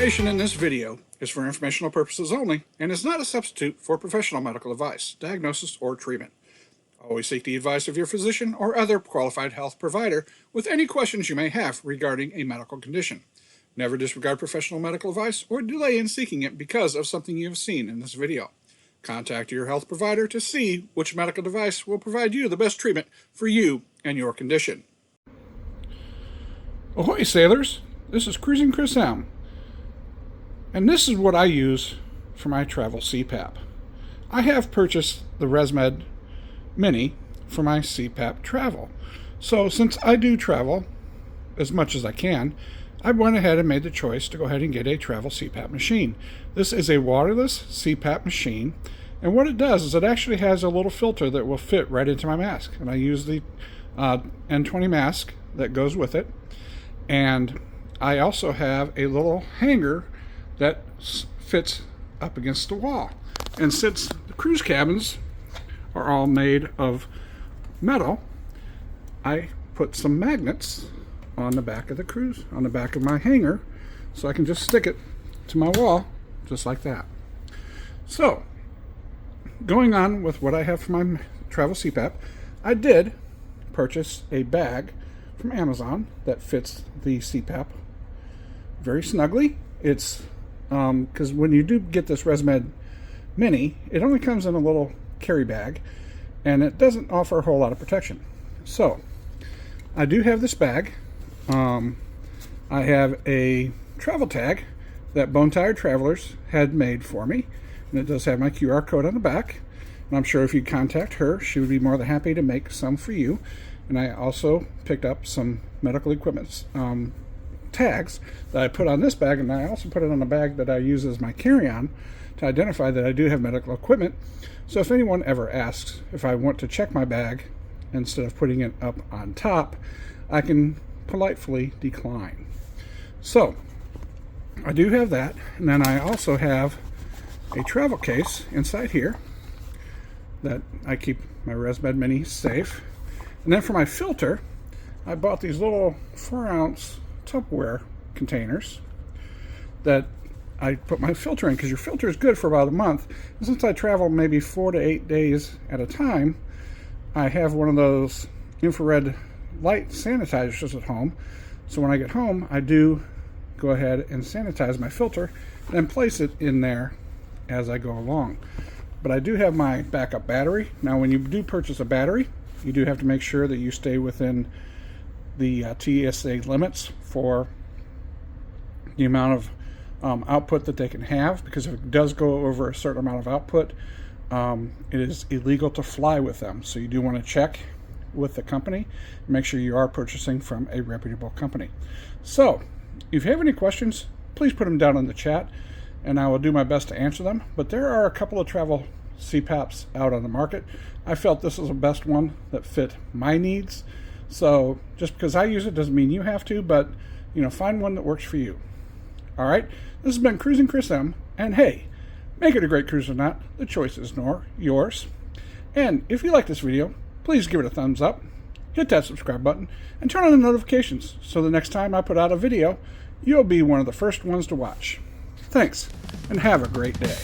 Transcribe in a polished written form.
information in this video is for informational purposes only and is not a substitute for professional medical advice, diagnosis, or treatment. Always seek the advice of your physician or other qualified health provider with any questions you may have regarding a medical condition. Never disregard professional medical advice or delay in seeking it because of something you have seen in this video. Contact your health provider to see which medical device will provide you the best treatment for you and your condition. Ahoy sailors, this is Cruising Chris M. And this is what I use for my travel CPAP. I have purchased the ResMed Mini for my CPAP travel. So since I do travel as much as I can, I went ahead and made the choice to go ahead and get a travel CPAP machine. This is a waterless CPAP machine, and what it does is it actually has a little filter that will fit right into my mask. And I use the N20 mask that goes with it, and I also have a little hanger that fits up against the wall. And since the cruise cabins are all made of metal, I put some magnets on the back of on the back of my hanger, so I can just stick it to my wall just like that. So going on with what I have for my travel CPAP, I did purchase a bag from Amazon that fits the CPAP very snugly. It's because when you do get this ResMed Mini, it only comes in a little carry bag and it doesn't offer a whole lot of protection. So I do have this bag. I have a travel tag that Bone Tired Travelers had made for me, and it does have my QR code on the back, and I'm sure if you contact her, she would be more than happy to make some for you. And I also picked up some medical equipment tags that I put on this bag, and I also put it on a bag that I use as my carry-on to identify that I do have medical equipment. So if anyone ever asks if I want to check my bag instead of putting it up on top, I can politely decline. So I do have that, and then I also have a travel case inside here that I keep my ResMed Mini safe. And then for my filter, I bought these little 4-ounce Tupperware containers that I put my filter in, because your filter is good for about a month. And since I travel maybe 4 to 8 days at a time, I have one of those infrared light sanitizers at home. So when I get home, I do go ahead and sanitize my filter and then place it in there as I go along. But I do have my backup battery. Now when you do purchase a battery, you do have to make sure that you stay within the TSA limits for the amount of output that they can have, because if it does go over a certain amount of output, it is illegal to fly with them. So you do want to check with the company and make sure you are purchasing from a reputable company. So if you have any questions, please put them down in the chat and I will do my best to answer them. But there are a couple of travel CPAPs out on the market. I felt this was the best one that fit my needs. So just because I use it doesn't mean you have to, but find one that works for you. All right, this has been Cruising Chris M, and hey, make it a great cruise or not, the choice is yours. And if you like this video, please give it a thumbs up, hit that subscribe button, and turn on the notifications so the next time I put out a video, you'll be one of the first ones to watch. Thanks, and have a great day.